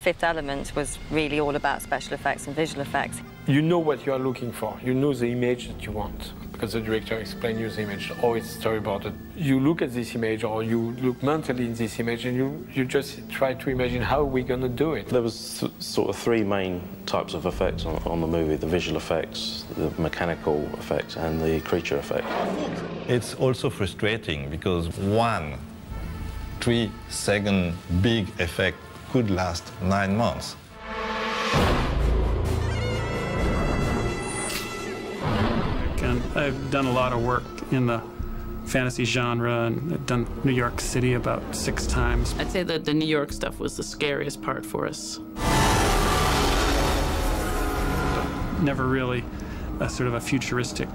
Fifth Element was really all about special effects and visual effects. You know what you are looking for. You know the image that you want, because the director explains you the image, or it's storyboarded. You look at this image, or you look mentally in this image, and you just try to imagine how we're going to do it. There was sort of three main types of effects on the movie: the visual effects, the mechanical effects, and the creature effect. It's also frustrating because one 3-second big effect could last 9 months. And I've done a lot of work in the fantasy genre, and I've done New York City about 6 times. I'd say that the New York stuff was the scariest part for us. Never really a sort of a futuristic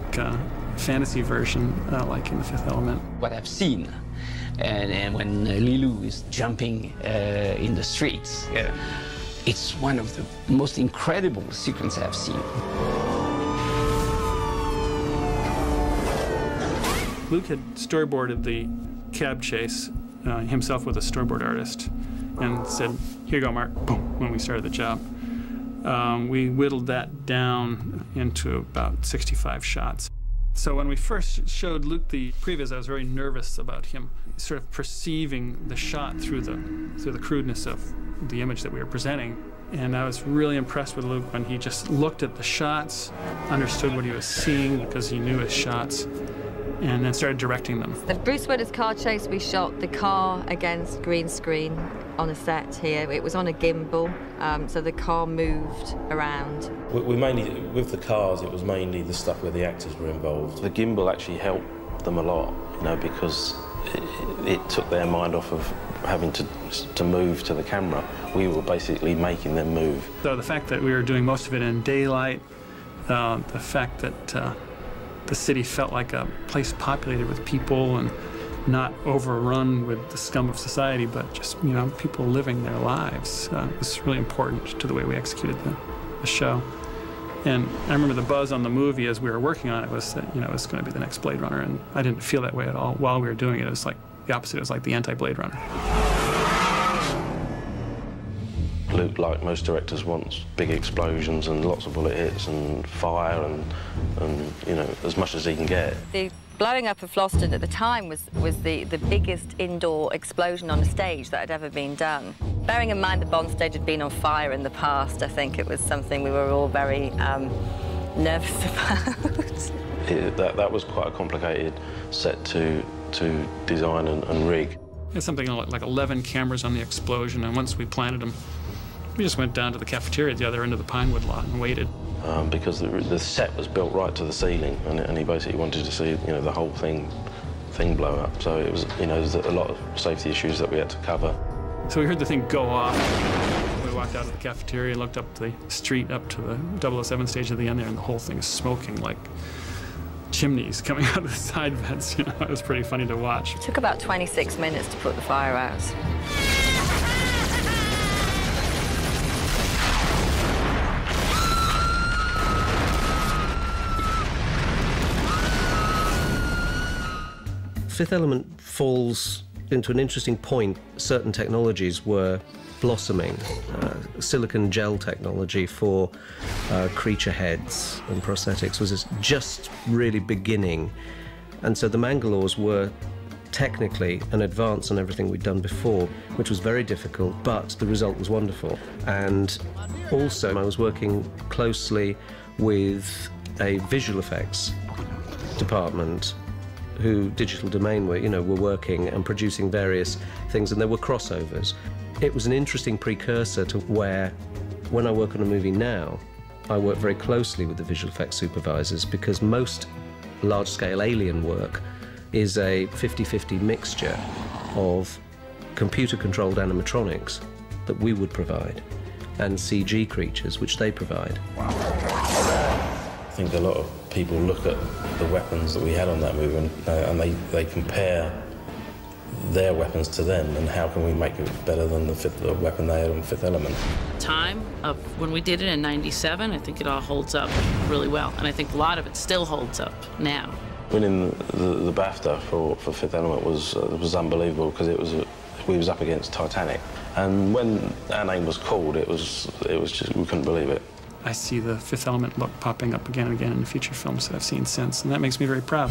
fantasy version like in The Fifth Element. What I've seen, and when Lilu is jumping in the streets, it's one of the most incredible sequences I've seen. Luke had storyboarded the cab chase himself with a storyboard artist and said, "Here you go, Mark," boom, when we started the job. We whittled that down into about 65 shots. So when we first showed Luke the previs, I was very nervous about him sort of perceiving the shot through the crudeness of the image that we were presenting. And I was really impressed with Luke when he just looked at the shots, understood what he was seeing because he knew his shots, and then started directing them. The Bruce Willis car chase, we shot the car against green screen on a set here. It was on a gimbal, so the car moved around. We mainly, with the cars, it was mainly the stuff where the actors were involved. The gimbal actually helped them a lot, you know, because it took their mind off of having to move to the camera. We were basically making them move. So the fact that we were doing most of it in daylight, the fact that the city felt like a place populated with people and not overrun with the scum of society, but just, you know, people living their lives. It was really important to the way we executed the show. And I remember the buzz on the movie as we were working on it was that, you know, it was going to be the next Blade Runner, and I didn't feel that way at all. While we were doing it, it was like the opposite. It was like the anti-Blade Runner. Luke, like most directors, wants big explosions and lots of bullet hits and fire and you know, as much as he can get. The blowing up of Floston at the time was the biggest indoor explosion on a stage that had ever been done. Bearing in mind the Bond stage had been on fire in the past, I think it was something we were all very nervous about. That was quite a complicated set to design and rig. It's something like 11 cameras on the explosion, and once we planted them, we just went down to the cafeteria at the other end of the Pinewood lot and waited. Because the set was built right to the ceiling, and he basically wanted to see, you know, the whole thing blow up. So it was, you know, there's a lot of safety issues that we had to cover. So we heard the thing go off. We walked out of the cafeteria, looked up the street up to the 007 stage at the end there, and the whole thing is smoking like chimneys coming out of the side vents. You know, it was pretty funny to watch. It took about 26 minutes to put the fire out. Fifth Element falls into an interesting point. Certain technologies were blossoming. Silicon gel technology for creature heads and prosthetics was just really beginning. And so the Mangalores were technically an advance on everything we'd done before, which was very difficult, but the result was wonderful. And also I was working closely with a visual effects department who Digital Domain were working and producing various things, and there were crossovers. It was an interesting precursor to where, when I work on a movie now, I work very closely with the visual effects supervisors, because most large-scale alien work is a 50-50 mixture of computer-controlled animatronics that we would provide and CG creatures, which they provide. I think a lot of people look at the weapons that we had on that movie and they compare their weapons to them, and how can we make it better than the weapon they had on Fifth Element. Time of when we did it in '97, I think it all holds up really well, and I think a lot of it still holds up now. Winning the BAFTA for Fifth Element was unbelievable, because we was up against Titanic. And when our name was called, it was just, we couldn't believe it. I see the Fifth Element look popping up again and again in feature films that I've seen since, and that makes me very proud.